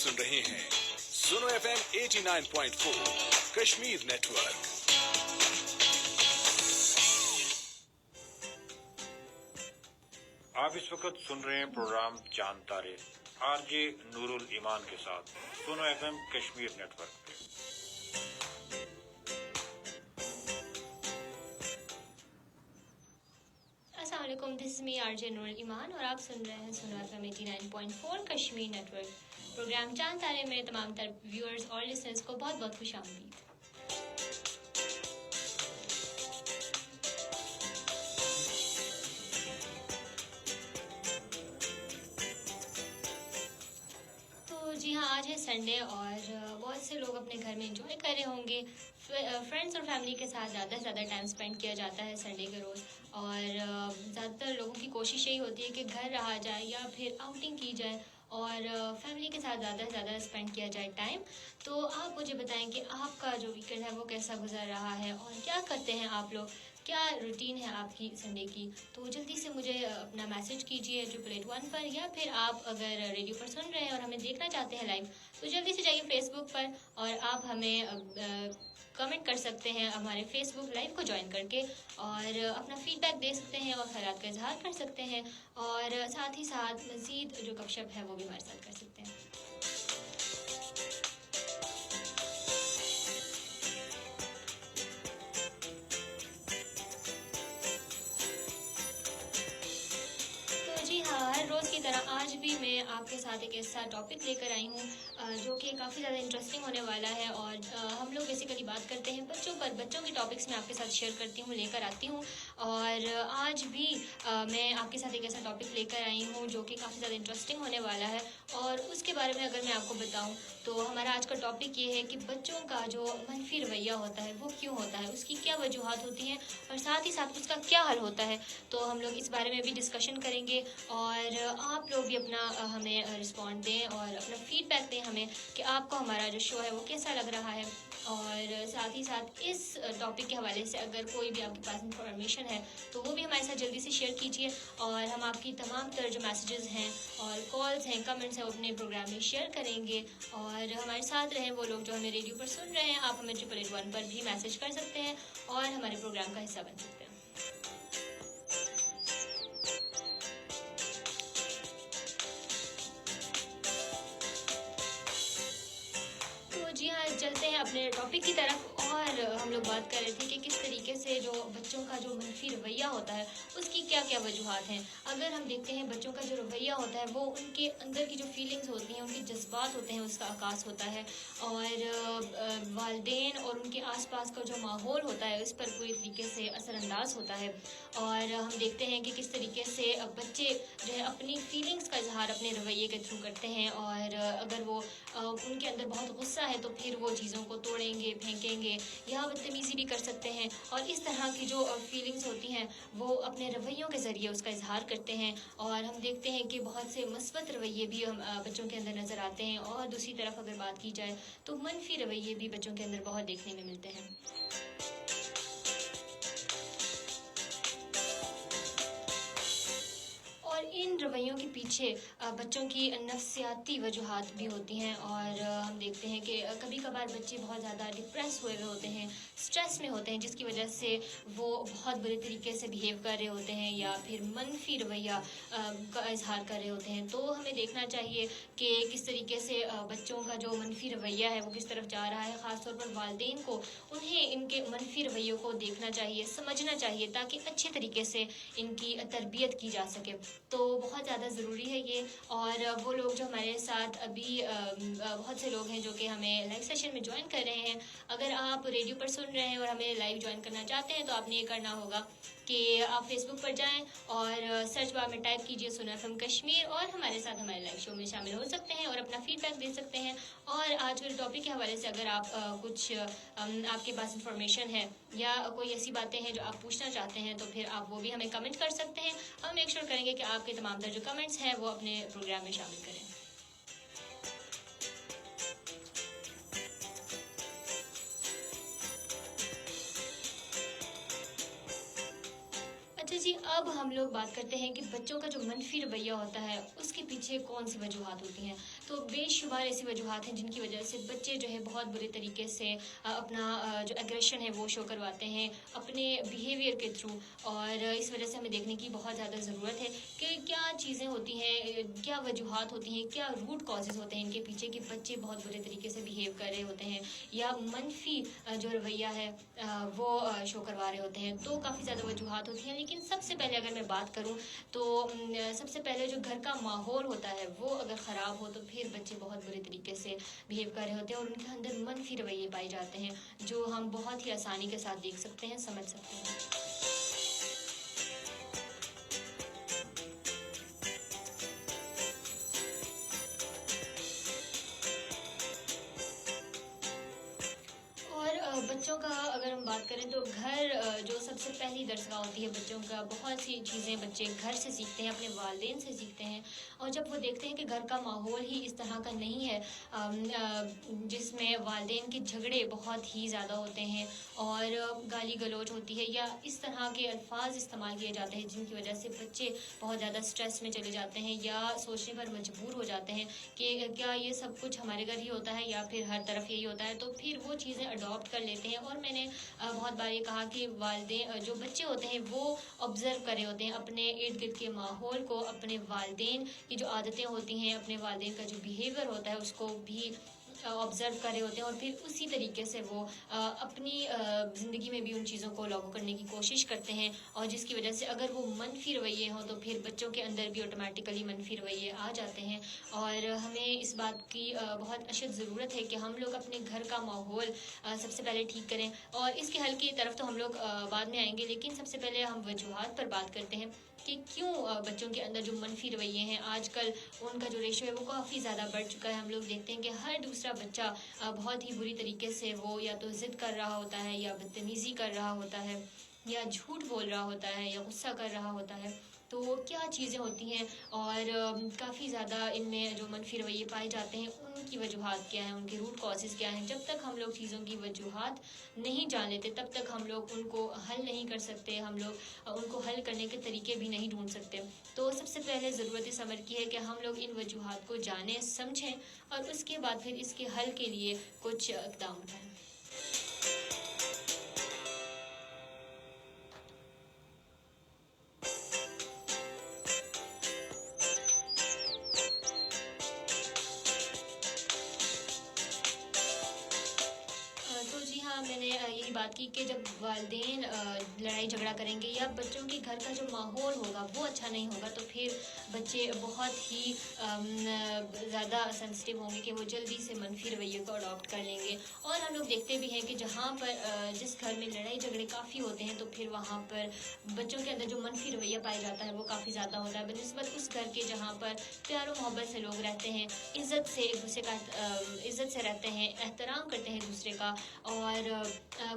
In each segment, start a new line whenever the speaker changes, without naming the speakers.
सुन रहे हैं सुनो FM 89.4 कश्मीर नेटवर्क।
आप इस वक्त सुन रहे हैं प्रोग्राम चांद तारे आरजे नूरुल ईमान के साथ सुनो FM कश्मीर नेटवर्क पे।
अस्सलामुअलैकुम, this is me RJ Noorul Iman और आप सुन रहे हैं सुनो FM 89.4 कश्मीर नेटवर्क। प्रोग्राम चांद तारे में तमाम तर व्यूअर्स और लिसनर्स को बहुत बहुत खुशामदीद। जी हाँ, आज है संडे और बहुत से लोग अपने घर में एंजॉय कर रहे होंगे। फ्रेंड्स और फैमिली के साथ ज़्यादा से ज़्यादा टाइम स्पेंड किया जाता है संडे के रोज़ और ज़्यादातर लोगों की कोशिश यही होती है कि घर रहा जाए या फिर आउटिंग की जाए और फैमिली के साथ ज़्यादा से ज़्यादा स्पेंड किया जाए टाइम। तो आप मुझे बताएं कि आपका जो वीकेंड है वो कैसा गुजर रहा है और क्या करते हैं आप लोग, क्या रूटीन है आपकी संडे की। तो जल्दी से मुझे अपना मैसेज कीजिए 888 पर, या फिर आप अगर रेडियो पर सुन रहे हैं और हमें देखना चाहते हैं लाइव तो जल्दी से जाइए फेसबुक पर और आप हमें कमेंट कर सकते हैं हमारे फेसबुक लाइव को ज्वाइन करके और अपना फीडबैक दे सकते हैं और ख्यालात का इजहार कर सकते हैं और साथ ही साथ मज़ीद जो गपशप है वो भी हमारे साथ कर सकते हैं। हर रोज़ की तरह आज भी मैं आपके साथ एक ऐसा टॉपिक लेकर आई हूँ जो कि काफ़ी ज़्यादा इंटरेस्टिंग होने वाला है और हम लोग बेसिकली बात करते हैं बच्चों पर। बच्चों के टॉपिक्स मैं आपके साथ शेयर करती हूँ, लेकर आती हूँ और आज भी मैं आपके साथ एक ऐसा टॉपिक लेकर आई हूँ जो कि काफ़ी ज़्यादा इंटरेस्टिंग होने वाला है। और उसके बारे में अगर मैं आपको बताऊँ तो हमारा आज का टॉपिक ये है कि बच्चों का जो मनफी रवैया होता है वो क्यों होता है, उसकी क्या वजूहात होती हैं और साथ ही साथ उसका क्या हल होता है। तो हम लोग इस बारे में भी डिस्कशन करेंगे और आप लोग भी अपना हमें रिस्पॉन्ड दें और अपना फीडबैक दें हमें कि आपको हमारा जो शो है वो कैसा लग रहा है। और साथ ही साथ इस टॉपिक के हवाले से अगर कोई भी आपके पास इंफॉर्मेशन है तो वो भी हमारे साथ जल्दी से शेयर कीजिए और हम आपकी तमाम तर जो मैसेजेस हैं और कॉल्स हैं, कमेंट्स हैं, वो अपने प्रोग्राम में शेयर करेंगे। और हमारे साथ रहें वो लोग जो हमें रेडियो पर सुन रहे हैं, आप हमें 888 पर भी मैसेज कर सकते हैं और हमारे प्रोग्राम का हिस्सा बन सकते हैं। जी हाँ, चलते हैं अपने टॉपिक की तरफ और हम लोग बात कर रहे थे कि किस तरीके से जो बच्चों का जो मनफी रवैया होता है उसकी क्या क्या वजूहात हैं। अगर हम देखते हैं बच्चों का जो रवैया होता है वो उनके अंदर की जो फीलिंग्स होती हैं, उनके जज्बात होते हैं, उसका आकाश होता है और वालिदैन और उनके आसपास का जो माहौल होता है उस पर पूरी तरीके से असरअंदाज होता है। और हम देखते हैं कि किस तरीके से बच्चे जो है अपनी फीलिंग्स का इजहार अपने रवैये के थ्रू करते हैं और अगर वो उनके अंदर बहुत गुस्सा है तो फिर वो चीज़ों को तोड़ेंगे, फेंकेंगे या बदतमीज़ी भी कर सकते हैं। और इस तरह की जो फीलिंग्स होती हैं वो अपने रवैयों के ज़रिए उसका इजहार करते हैं। और हम देखते हैं कि बहुत से मस्बत रवैये भी हम बच्चों के अंदर नज़र आते हैं और दूसरी तरफ अगर बात की जाए तो मनफी रवैये भी बच्चों के अंदर बहुत देखने में मिलते हैं। और इन रवैयों के पीछे बच्चों की नफ्सियाती वजूहात भी होती हैं और हम देखते हैं कि कभी कभार बच्चे बहुत ज़्यादा डिप्रेस हुए हुए होते हैं, स्ट्रेस में होते हैं, जिसकी वजह से वो बहुत बुरे तरीके से बिहेव कर रहे होते हैं या फिर मनफी रवैया का इजहार कर रहे होते हैं। तो हमें देखना चाहिए कि किस तरीके से बच्चों का जो मनफी रवैया है वो किस तरफ जा रहा है। ख़ासतौर पर वालिदैन को उन्हें इनके मनफी रवैयों को देखना चाहिए, समझना चाहिए ताकि अच्छे तरीके से इनकी तरबियत की जा सके। तो बहुत ज़्यादा ज़रूरी है ये। और वो लोग जो हमारे साथ अभी बहुत से लोग हैं जो कि हमें लाइव सेशन में ज्वाइन कर रहे हैं, अगर आप रेडियो पर सुन रहे हैं और हमें लाइव ज्वाइन करना चाहते हैं तो आपने ये करना होगा कि आप फेसबुक पर जाएं और सर्च बार में टाइप कीजिए सुनो FM कश्मीर और हमारे साथ हमारे लाइव शो में शामिल हो सकते हैं और अपना फीडबैक दे सकते हैं। और आज के टॉपिक के हवाले से अगर आप कुछ आपके पास इंफॉर्मेशन है या कोई ऐसी बातें हैं जो आप पूछना चाहते हैं तो फिर आप वो भी हमें कमेंट कर सकते हैं। हम मेक श्योर करेंगे कि आपके तमाम जो कमेंट्स हैं वो अपने प्रोग्राम में शामिल करें। अच्छा जी, अब हम लोग बात करते हैं कि बच्चों का जो मनफी रवैया होता है उसके पीछे कौन सी वजूहत होती हैं। तो बेशुमार ऐसी वजूहत हैं जिनकी वजह से बच्चे जो है बहुत बुरे तरीके से अपना जो एग्रेशन है वो शो करवाते हैं अपने बिहेवियर के थ्रू। और इस वजह से हमें देखने की बहुत ज़्यादा ज़रूरत है कि क्या चीज़ें होती हैं, क्या वजूहत होती हैं, क्या रूट कॉजेज़ होते हैं इनके पीछे कि बच्चे बहुत बुरे तरीके से बिहेव कर रहे होते हैं या मनफी जो रवैया है वो शो करवा रहे होते हैं। तो काफ़ी ज़्यादा वजूहत होती हैं, लेकिन सबसे पहले अगर मैं बात करूं तो सबसे पहले जो घर का माहौल होता है वो अगर ख़राब हो तो फिर बच्चे बहुत बुरे तरीके से बिहेव कर रहे होते हैं और उनके अंदर मनफी रवैये पाए जाते हैं जो हम बहुत ही आसानी के साथ देख सकते हैं, समझ सकते हैं। बच्चों का अगर हम बात करें तो घर जो सबसे पहली दरसगाह होती है बच्चों का, बहुत सी चीज़ें बच्चे घर से सीखते हैं, अपने वालिदैन से सीखते हैं। और जब वो देखते हैं कि घर का माहौल ही इस तरह का नहीं है जिसमें वालिदैन के झगड़े बहुत ही ज़्यादा होते हैं और गाली गलौज होती है या इस तरह के अल्फाज इस्तेमाल किए जाते हैं जिनकी वजह से बच्चे बहुत ज़्यादा स्ट्रेस में चले जाते हैं या सोचने पर मजबूर हो जाते हैं कि क्या ये सब कुछ हमारे घर ही होता है या फिर हर तरफ यही होता है, तो फिर वो चीज़ें अडॉप्ट कर लेते हैं। और मैंने बहुत बार ये कहा कि वालिदैन जो बच्चे होते हैं वो ऑब्ज़र्व कर रहे होते हैं अपने इर्द गिर्द के माहौल को, अपने वालिदैन की जो आदतें होती हैं, अपने वालिदैन का जो बिहेवियर होता है उसको भी ऑब्ज़र्व कर रहे होते हैं और फिर उसी तरीके से वो अपनी ज़िंदगी में भी उन चीज़ों को लागू करने की कोशिश करते हैं। और जिसकी वजह से अगर वो मनफी रवैये हों तो फिर बच्चों के अंदर भी ऑटोमेटिकली मनफी रवैये आ जाते हैं। और हमें इस बात की बहुत अशद ज़रूरत है कि हम लोग अपने घर का माहौल सबसे पहले ठीक करें और इसके हल की तरफ तो हम लोग बाद में आएंगे, लेकिन सबसे पहले हम वजूहत पर बात करते हैं कि क्यों बच्चों के अंदर जो मनफी रवैये हैं आजकल उनका जो रेशो है वो काफ़ी ज़्यादा बढ़ चुका है। हम लोग देखते हैं कि हर दूसरा बच्चा बहुत ही बुरी तरीके से वो या तो ज़िद कर रहा होता है या बदतमीज़ी कर रहा होता है या झूठ बोल रहा होता है या गुस्सा कर रहा होता है। तो क्या चीज़ें होती हैं और काफ़ी ज़्यादा इनमें जो मनफी रवैये पाए जाते हैं उनकी वजूहत क्या हैं, उनके रूट कॉजेज़ क्या हैं। जब तक हम लोग चीज़ों की वजूहत नहीं जान लेते तब तक हम लोग उनको हल नहीं कर सकते, हम लोग उनको हल करने के तरीके भी नहीं ढूंढ सकते। तो सबसे पहले ज़रूरत इस अमर की है कि हम लोग इन वजूहत को जानें, समझें और उसके बाद फिर इसके हल के लिए कुछ इक़दाम उठाएँ। मैंने यही बात की कि जब वालिदैन लड़ाई झगड़ा करेंगे या बच्चों के घर का जो माहौल होगा वो अच्छा नहीं होगा तो फिर बच्चे बहुत ही ज़्यादा सेंसिटिव होंगे कि वो जल्दी से मनफी रवैये को अडॉप्ट कर लेंगे। और हम लोग देखते भी हैं कि जहाँ पर जिस घर में लड़ाई झगड़े काफ़ी होते हैं तो फिर वहाँ पर बच्चों के अंदर जो मनफी रवैया पाया जाता है वो काफ़ी ज़्यादा होता है बनिस्बत उस घर के जहाँ पर प्यार और मोहब्बत से लोग रहते हैं, इज़्ज़त से एक दूसरे का इज़्ज़त से रहते हैं, एहतराम करते हैं एक दूसरे का और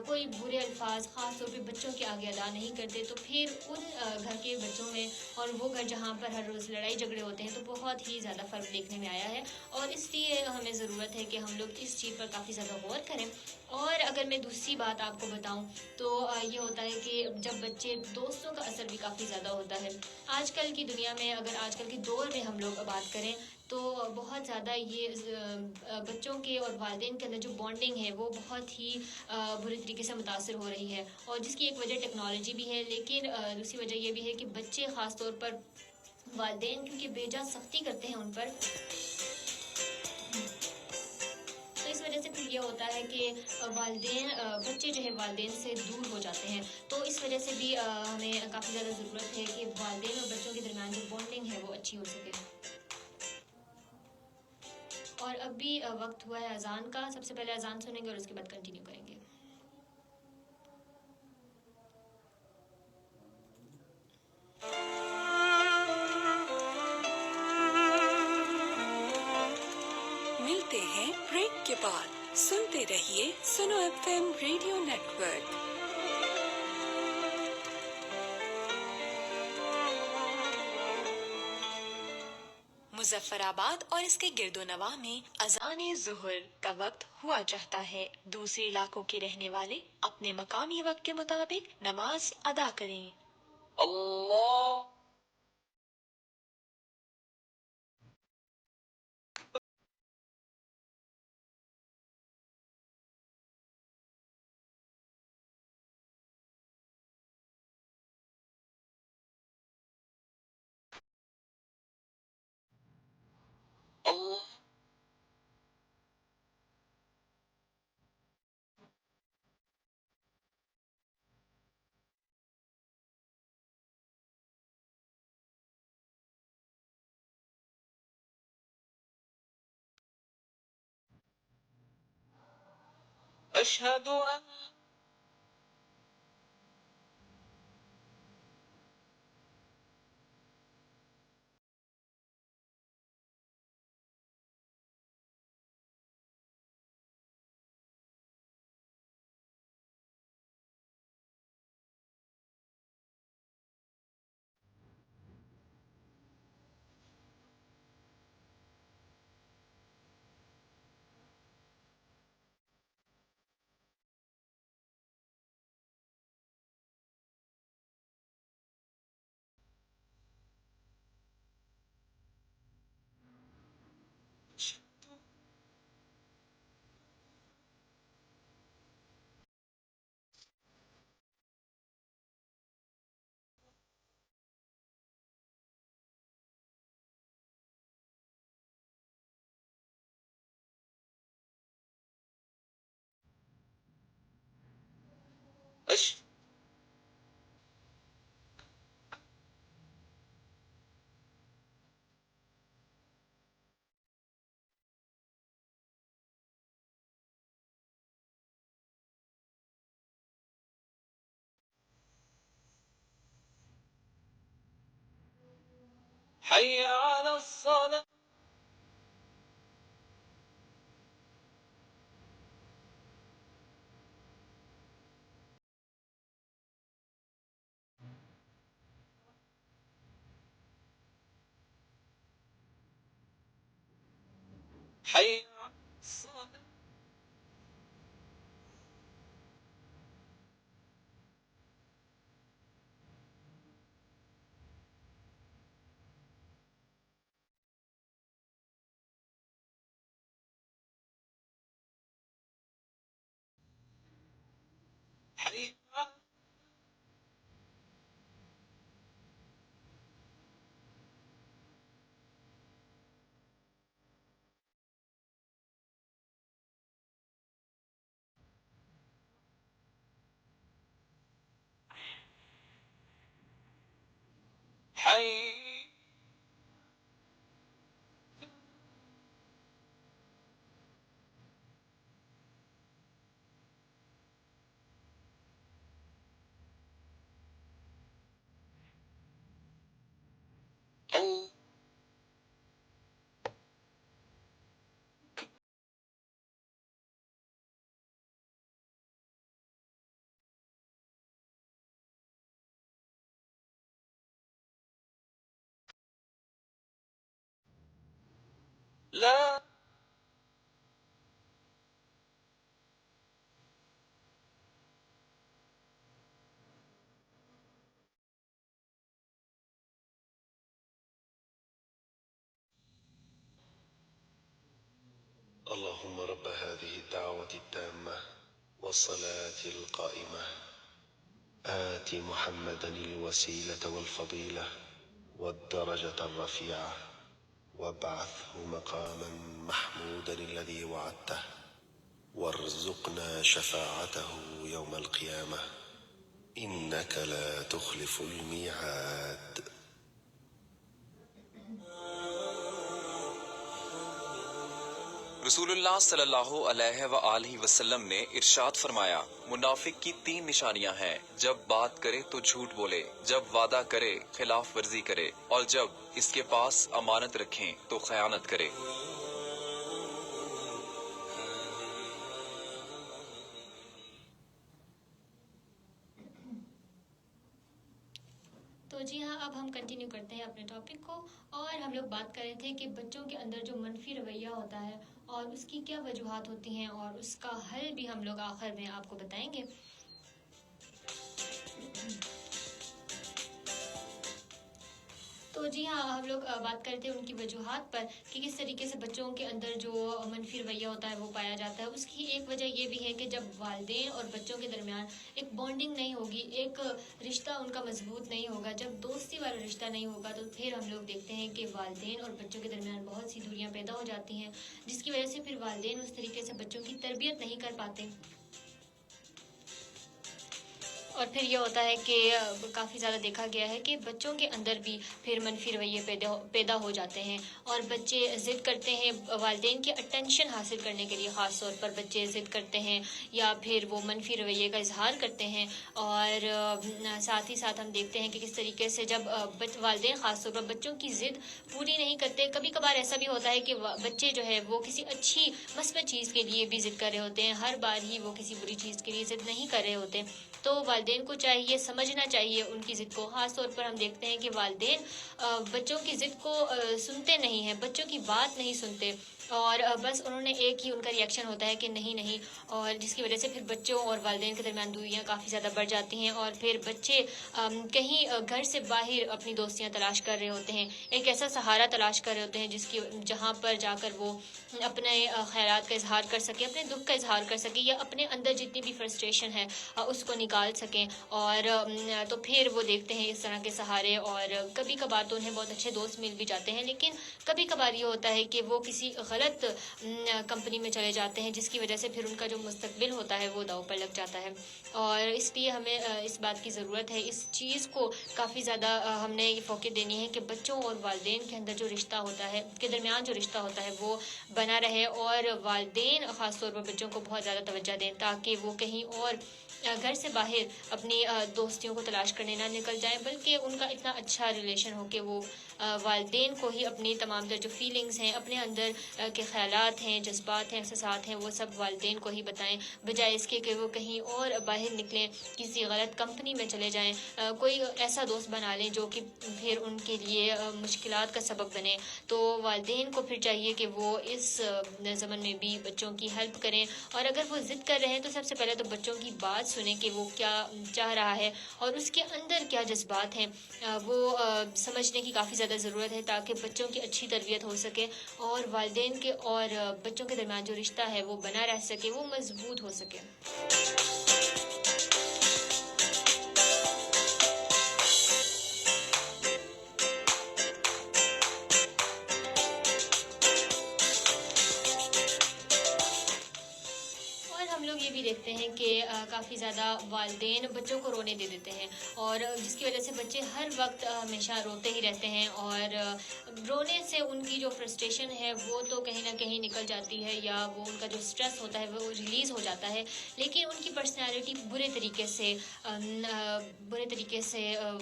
कोई बुरे अल्फाज ख़ास तौर पे बच्चों के आगे अदा नहीं करते। तो फिर उन घर के बच्चों में और वो घर जहाँ पर हर रोज़ लड़ाई झगड़े होते हैं तो बहुत ही ज़्यादा फ़र्क देखने में आया है। और इसलिए हमें ज़रूरत है कि हम लोग इस चीज़ पर काफ़ी ज़्यादा गौर करें। और अगर मैं दूसरी बात आपको बताऊं तो ये होता है कि जब बच्चे दोस्तों का असर भी काफ़ी ज़्यादा होता है आजकल की दुनिया में। अगर आजकल के दौर में हम लोग बात करें तो बहुत ज़्यादा ये बच्चों के और वालिदैन के अंदर जो बॉन्डिंग है वो बहुत ही बुरी तरीके से मुतासर हो रही है। और जिसकी एक वजह टेक्नोलॉजी भी है, लेकिन दूसरी वजह ये भी है कि बच्चे ख़ास तौर पर वालिदैन क्योंकि बेजा सख्ती करते हैं उन पर, तो इस वजह से फिर ये होता है कि वालिदैन बच्चे जो है वालिदैन से दूर हो जाते हैं। तो इस वजह से भी हमें काफ़ी ज़्यादा ज़रूरत है कि वालिदैन और बच्चों के दरमियान जो बॉन्डिंग है वो अच्छी हो सके। और अब भी वक्त हुआ है अजान का, सबसे पहले अजान सुनेंगे और उसके बाद कंटिन्यू करेंगे।
मिलते हैं ब्रेक के बाद, सुनते रहिए सुनो एफएम रेडियो नेटवर्क। मुजफ्फराबाद और इसके गिरदोनवा में अजान ज़ुहर का वक्त हुआ चाहता है। दूसरे इलाकों के रहने वाले अपने मकामी वक्त के मुताबिक नमाज अदा करें।
الله الله أشهد أن أشهد حي على الصلاة حي على الصلاة حي على حي الله لا
اللهم رب هذه الدعوة التامة والصلاة القائمة آت محمدا الوسيلة والفضيلة والدرجة الرفيعة وابعثه مقاما محمودا الذي وعدته وارزقنا شفاعته يوم القيامة إنك لا تخلف الميعاد.
رسول اللہ صلی اللہ علیہ وآلہ وسلم نے ارشاد فرمایا، منافق کی 3 نشانیاں ہیں: جب بات کرے تو جھوٹ بولے، جب وعدہ کرے خلاف ورزی کرے، اور جب اس کے پاس امانت رکھیں تو خیانت کرے۔
تو جی ہاں، اب ہم کنٹینیو کرتے ہیں اپنے ٹاپک کو، اور ہم لوگ بات کر رہے تھے کہ بچوں کے اندر جو منفی رویہ ہوتا ہے اور اس کی کیا وجوہات ہوتی ہیں، اور اس کا حل بھی ہم لوگ آخر میں آپ کو بتائیں گے۔ तो जी हाँ, हम लोग बात करते हैं उनकी वजूहात पर कि किस तरीके से बच्चों के अंदर जो मनफी रवैया होता है वो पाया जाता है। उसकी एक वजह ये भी है कि जब वालिदैन और बच्चों के दरमियान एक बॉन्डिंग नहीं होगी, एक रिश्ता उनका मजबूत नहीं होगा, जब दोस्ती वाला रिश्ता नहीं होगा, तो फिर हम लोग देखते हैं कि वालिदैन और बच्चों के दरमियान बहुत सी दूरियां पैदा हो जाती हैं, जिसकी वजह से फिर वालिदैन उस तरीके से बच्चों की तरबियत नहीं कर पाते। और फिर ये होता है कि काफ़ी ज़्यादा देखा गया है कि बच्चों के अंदर भी फिर मनफी रवैये पैदा हो जाते हैं और बच्चे ज़िद करते हैं वालिदैन की अटेंशन हासिल करने के लिए। ख़ास तौर पर बच्चे ज़िद करते हैं या फिर वो मनफी रवैये का इजहार करते हैं। और साथ ही साथ हम देखते हैं कि किस तरीके से जब वालिदैन ख़ास तौर पर बच्चों की ज़िद पूरी नहीं करते, कभी कभार ऐसा भी होता है कि बच्चे जो है वो किसी अच्छी मस्बत चीज़ के लिए भी ज़िद कर रहे होते हैं, हर बार ही वो किसी बुरी चीज़ के लिए ज़िद नहीं कर रहे होते। तो वालिदैन को चाहिए समझना चाहिए उनकी ज़िद को। ख़ास तौर पर हम देखते हैं कि वालिदैन बच्चों की ज़िद को सुनते नहीं हैं, बच्चों की बात नहीं सुनते और बस उन्होंने एक ही उनका रिएक्शन होता है कि नहीं नहीं, और जिसकी वजह से फिर बच्चों और वालिदैन के दरमियान दूरियां काफ़ी ज़्यादा बढ़ जाती हैं और फिर बच्चे कहीं घर से बाहर अपनी दोस्तियां तलाश कर रहे होते हैं, एक ऐसा सहारा तलाश कर रहे होते हैं जिसकी जहां पर जाकर वो अपने ख़यालात का इजहार कर सके, अपने दुख का इजहार कर सके या अपने अंदर जितनी भी फ्रस्ट्रेशन है उसको निकाल सकें। और तो फिर वो देखते हैं इस तरह के सहारे और कभी कभार तो उन्हें बहुत अच्छे दोस्त मिल भी जाते हैं, लेकिन कभी कभार ये होता है कि वो किसी गलत कंपनी में चले जाते हैं जिसकी वजह से फिर उनका जो मुस्तकबिल होता है वो दांव पर लग जाता है। और इसलिए हमें इस बात की ज़रूरत है, इस चीज़ को काफ़ी ज़्यादा हमने ये फोकस देनी है कि बच्चों और वालिदैन के अंदर जो रिश्ता होता है, के दरमियान जो रिश्ता होता है वो बना रहे और वालिदैन ख़ास तौर पर बच्चों को बहुत ज़्यादा तवज्जो दें ताकि वो कहीं और घर से बाहर अपनी दोस्तियों को तलाश करने ना निकल जाएं, बल्कि उनका इतना अच्छा रिलेशन हो कि वो वालिदैन को ही अपनी तमाम तर जो फीलिंग्स हैं, अपने अंदर के ख़यालात हैं, जज्बात हैं, एहसासात हैं, वो सब वालिदैन को ही बताएं, बजाय इसके कि वो कहीं और बाहर निकलें, किसी गलत कंपनी में चले जाएं, कोई ऐसा दोस्त बना लें जो कि फिर उनके लिए मुश्किलात का सबब बने। तो वालिदैन को फिर चाहिए कि वो इस ज़मन में भी बच्चों की हेल्प करें और अगर वो ज़िद कर रहे हैं तो सबसे पहले तो बच्चों की बात सुने कि वो क्या चाह रहा है और उसके अंदर क्या जज्बात हैं, वो समझने की काफ़ी ज़्यादा ज़रूरत है ताकि बच्चों की अच्छी तरबियत हो सके और वालिदैन के और बच्चों के दरमियान जो रिश्ता है वो बना रह सके, वो मजबूत हो सके। देखते हैं कि काफ़ी ज़्यादा वालिदैन बच्चों को रोने दे देते हैं और जिसकी वजह से बच्चे हर वक्त हमेशा रोते ही रहते हैं और रोने से उनकी जो फ्रस्ट्रेशन है वो तो कहीं ना कहीं निकल जाती है या वो उनका जो स्ट्रेस होता है वो रिलीज़ हो जाता है, लेकिन उनकी पर्सनैलिटी बुरे तरीके से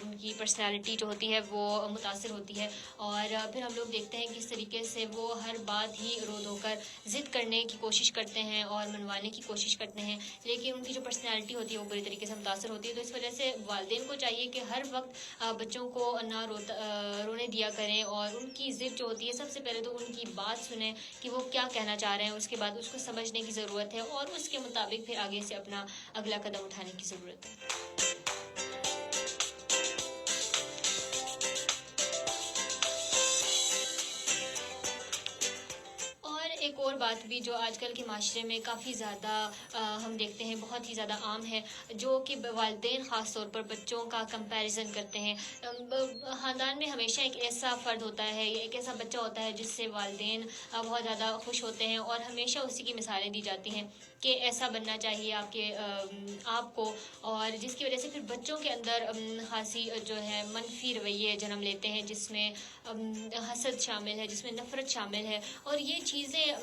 उनकी पर्सनैलिटी जो होती है वो मुतासिर होती है और फिर हम लोग देखते हैं कि इस तरीके से वो हर बात ही रो धोकर ज़िद करने की कोशिश करते हैं और मनवाने की कोशिश करते हैं, लेकिन उनकी जो पर्सनैलिटी होती है वो बुरी तरीके से मुतासर होती है। तो इस वजह से वालिदैन को चाहिए कि हर वक्त बच्चों को ना रोने दिया करें और उनकी ज़िद जो होती है सबसे पहले तो उनकी बात सुने कि वो क्या कहना चाह रहे हैं, उसके बाद उसको समझने की ज़रूरत है और उसके मुताबिक फिर आगे से अपना अगला कदम उठाने की ज़रूरत है। एक और बात भी जो आजकल के माशरे में काफ़ी ज़्यादा हम देखते हैं, बहुत ही ज़्यादा आम है, जो कि वालिदैन ख़ास तौर पर बच्चों का कंपैरिजन करते हैं। ख़ानदान में हमेशा एक ऐसा फ़र्द होता है, एक ऐसा बच्चा होता है जिससे वालिदैन बहुत ज़्यादा खुश होते हैं और हमेशा उसी की मिसालें दी जाती हैं कि ऐसा बनना चाहिए आपको, और जिसकी वजह से फिर बच्चों के अंदर खासी जो है मनफी रवैये जन्म लेते हैं जिसमें हसद शामिल है, जिसमें नफ़रत शामिल है और ये चीज़ें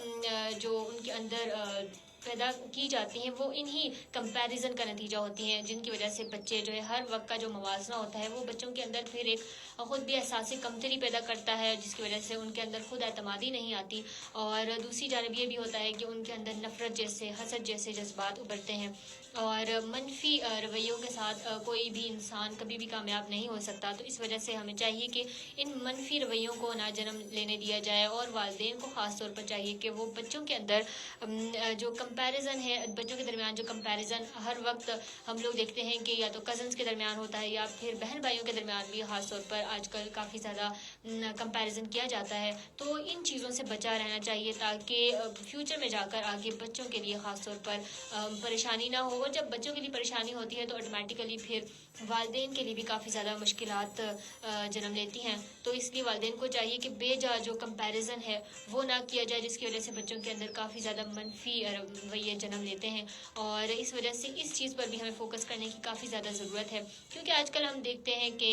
जो उनके अंदर पैदा की जाती हैं वो इन्हीं कंपैरिजन का नतीजा होती हैं, जिनकी वजह से बच्चे जो है हर वक्त का जो मवाजना होता है वो बच्चों के अंदर फिर एक ख़ुद भी एहसास कमतरी पैदा करता है, जिसकी वजह से उनके अंदर खुद एतमादी नहीं आती और दूसरी जानब ये भी होता है कि उनके अंदर नफ़रत जैसे, हसद जैसे जज्बात उभरते हैं और मनफी रवैयों के साथ कोई भी इंसान कभी भी कामयाब नहीं हो सकता। तो इस वजह से हमें चाहिए कि इन मनफी रवैयों को ना जन्म लेने दिया जाए और वालिदैन को ख़ास तौर पर चाहिए कि वो बच्चों के अंदर जो कंपैरिजन है बच्चों के दरमियान, जो कंपैरिजन हर वक्त हम लोग देखते हैं कि या तो कज़न्स के दरमियान होता है या फिर बहन भाइयों के दरमियान भी ख़ास तौर पर आजकल काफ़ी ज़्यादा कंपैरिजन किया जाता है। तो इन चीज़ों से बचा रहना चाहिए ताकि फ्यूचर में जाकर आगे बच्चों के लिए ख़ास तौर पर परेशानी ना हो। और जब बच्चों के लिए परेशानी होती है तो ऑटोमेटिकली फिर वालिदैन के लिए भी काफ़ी ज़्यादा मुश्किलात जन्म लेती हैं। तो इसलिए वालिदैन को चाहिए कि बेजा जो कंपैरिजन है वो ना किया जाए, जिसकी वजह से बच्चों के अंदर काफ़ी ज़्यादा मनफी रवैये जन्म लेते हैं। और इस वजह से इस चीज़ पर भी हमें फोकस करने की काफ़ी ज़्यादा ज़रूरत है, क्योंकि आजकल हम देखते हैं कि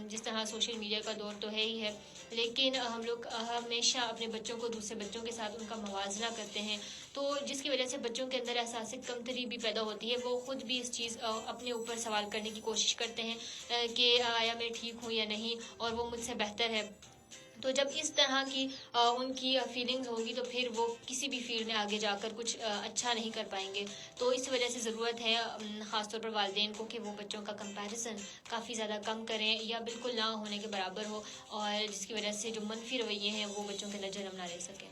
जिस तरह सोशल मीडिया का दौर तो है ही है, लेकिन हम लोग हमेशा अपने बच्चों को दूसरे बच्चों के साथ उनका मुवाजना करते हैं, तो जिसकी वजह से बच्चों के अंदर एहसास कमतरी भी पैदा होती है। वो ख़ुद भी इस चीज़ अपने ऊपर सवाल करने की कोशिश करते हैं कि आया मैं ठीक हूँ या नहीं, और वो मुझसे बेहतर है। तो जब इस तरह की उनकी फीलिंग्स होंगी तो फिर वो किसी भी फील्ड में आगे जाकर कुछ अच्छा नहीं कर पाएंगे। तो इस वजह से ज़रूरत है ख़ासतौर पर वालिदैन को कि वो बच्चों का कंपैरिजन काफ़ी ज़्यादा कम करें या बिल्कुल ना होने के बराबर हो, और जिसकी वजह से जो मनफी रवैये हैं वो बच्चों के अंदर जन्म ना ले सकें।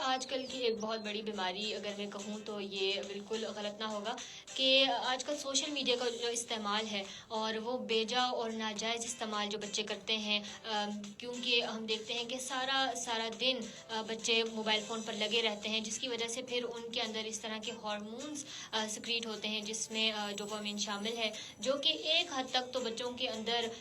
आजकल की एक बहुत बड़ी बीमारी अगर मैं कहूँ तो ये बिल्कुल गलत ना होगा कि आजकल सोशल मीडिया का जो इस्तेमाल है और वो बेजा और नाजायज़ इस्तेमाल जो बच्चे करते हैं, क्योंकि हम देखते हैं कि सारा दिन बच्चे मोबाइल फ़ोन पर लगे रहते हैं, जिसकी वजह से फिर उनके अंदर इस तरह के हार्मोन्स सिक्रीट होते हैं जिसमें डोपामिन शामिल है, जो कि एक हद तक तो बच्चों के अंदर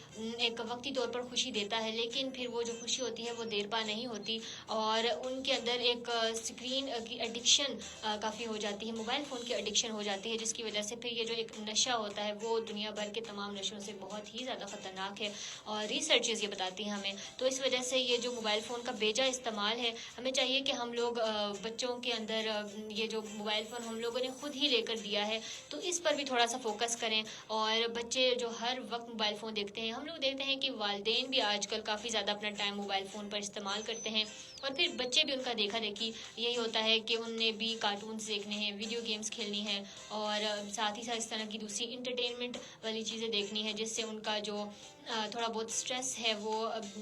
एक वक्ती तौर पर खुशी देता है, लेकिन फिर वो जो खुशी होती है वो देर पा नहीं होती और उनके अंदर एक स्क्रीन की एडिक्शन काफ़ी हो जाती है, मोबाइल फ़ोन की एडिक्शन हो जाती है, जिसकी वजह से फिर ये जो एक नशा होता है वो दुनिया भर के तमाम नशों से बहुत ही ज़्यादा ख़तरनाक है और रिसर्चेस ये बताती हैं हमें। तो इस वजह से ये जो मोबाइल फ़ोन का बेजा इस्तेमाल है, हमें चाहिए कि हम लोग बच्चों के अंदर ये जो मोबाइल फ़ोन हम लोगों ने खुद ही लेकर दिया है तो इस पर भी थोड़ा सा फोकस करें। और बच्चे जो हर वक्त मोबाइल फ़ोन देखते हैं, हम लोग देखते हैं कि वालिदैन भी आजकल काफ़ी ज़्यादा अपना टाइम मोबाइल फ़ोन पर इस्तेमाल करते हैं और फिर बच्चे भी उनका देखा देखी यही होता है कि उनने भी कार्टून्स देखने हैं, वीडियो गेम्स खेलनी है और साथ ही साथ इस तरह की दूसरी इंटरटेनमेंट वाली चीज़ें देखनी है, जिससे उनका जो थोड़ा बहुत स्ट्रेस है वो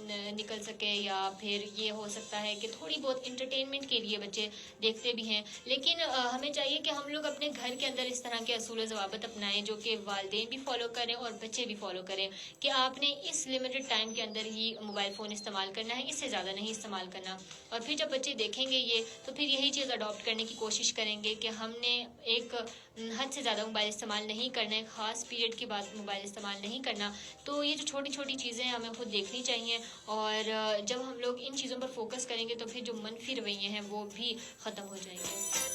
निकल सके, या फिर ये हो सकता है कि थोड़ी बहुत इंटरटेनमेंट के लिए बच्चे देखते भी हैं। लेकिन हमें चाहिए कि हम लोग अपने घर के अंदर इस तरह के असूल ज़वाबित अपनाएं जो कि वालिदैन भी फॉलो करें और बच्चे भी फॉलो करें कि आपने इस लिमिटेड टाइम के अंदर ही मोबाइल फ़ोन इस्तेमाल करना है, इससे ज़्यादा नहीं इस्तेमाल करना। और फिर जब बच्चे देखेंगे ये तो फिर यही चीज़ अडॉप्ट करने की कोशिश करेंगे कि हमने एक हद से ज़्यादा मोबाइल इस्तेमाल नहीं करना है, ख़ास पीरियड के बाद मोबाइल इस्तेमाल नहीं करना। तो ये जो छोटी छोटी चीज़ें हमें खुद देखनी चाहिए और जब हम लोग इन चीज़ों पर फोकस करेंगे तो फिर जो मनफी रवैये हैं वो भी ख़त्म हो जाएंगे।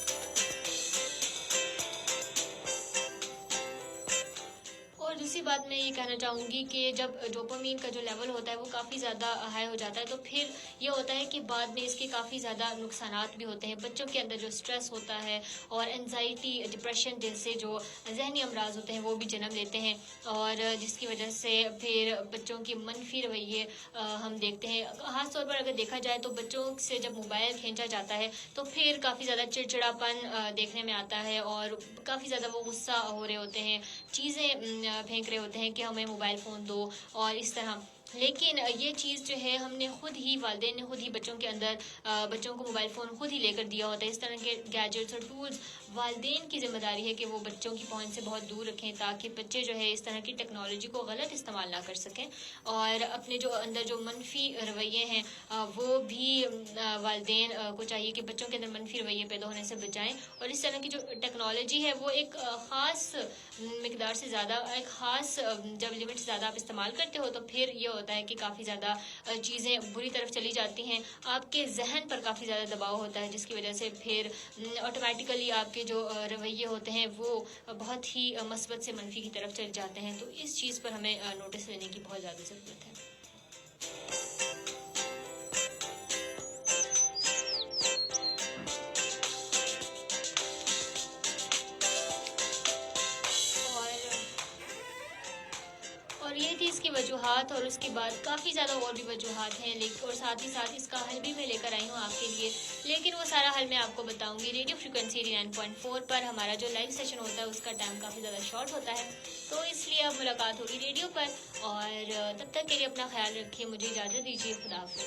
और दूसरी बात मैं ये कहना चाहूँगी कि जब डोपामीन का जो लेवल होता है वो काफ़ी ज़्यादा हाई हो जाता है तो फिर ये होता है कि बाद में इसके काफ़ी ज़्यादा नुकसानात भी होते हैं। बच्चों के अंदर जो स्ट्रेस होता है और एंजाइटी, डिप्रेशन जैसे जो जहनी अमराज होते हैं वो भी जन्म लेते हैं और जिसकी वजह से फिर बच्चों के मनफी रवैये हम देखते हैं। ख़ास तौर पर अगर देखा जाए तो बच्चों से जब मोबाइल खींचा जाता है तो फिर काफ़ी ज़्यादा चिड़चिड़ापन देखने में आता है और काफ़ी ज़्यादा वो गुस्सा हो रहे होते हैं, चीज़ें फेंक रहे होते हैं कि हमें मोबाइल फ़ोन दो और इस तरह। लेकिन ये चीज़ जो है हमने खुद ही, वालिदैन ने खुद ही बच्चों के अंदर बच्चों को मोबाइल फ़ोन खुद ही लेकर दिया होता है। इस तरह के गैजेट्स और टूल्स वालिदैन की ज़िम्मेदारी है कि वो बच्चों की पहुंच से बहुत दूर रखें ताकि बच्चे जो है इस तरह की टेक्नोलॉजी को गलत इस्तेमाल ना कर सकें और अपने जो अंदर जो मनफी रवैये हैं वो भी वालिदैन को चाहिए कि बच्चों के अंदर मनफी रवैये पैदा होने से बचाएं। और इस तरह की जो टेक्नोलॉजी है वो एक ख़ास मिकदार से ज़्यादा, एक ख़ास जब लिमिट से ज़्यादा आप इस्तेमाल करते हो तो फिर ये होता है कि काफ़ी ज़्यादा चीज़ें बुरी तरफ चली जाती हैं, आपके जहन पर काफ़ी ज़्यादा दबाव होता है जिसकी वजह से फिर ऑटोमेटिकली आपके जो रवैये होते हैं वो बहुत ही मस्बत से मनफी की तरफ चले जाते हैं। तो इस चीज़ पर हमें नोटिस लेने की बहुत ज़्यादा ज़रूरत है। और ये थी इसकी वजूहात وجوہات اور اس کے بعد کافی زیادہ اور بھی وجوہات ہیں، لیکن اور ساتھ ہی ساتھ اس کا حل بھی میں لے کر آئی ہوں آپ کے لیے، لیکن وہ سارا حل میں آپ کو بتاؤں گی ریڈیو فریکوینسی 89.4 پر۔ ہمارا جو لائیو سیشن ہوتا ہے اس کا ٹائم کافی زیادہ شارٹ ہوتا ہے، تو اس لیے اب ملاقات ہوگی ریڈیو پر، اور تب تک کے لیے اپنا خیال رکھیے، مجھے اجازت دیجیے، خدا حافظ۔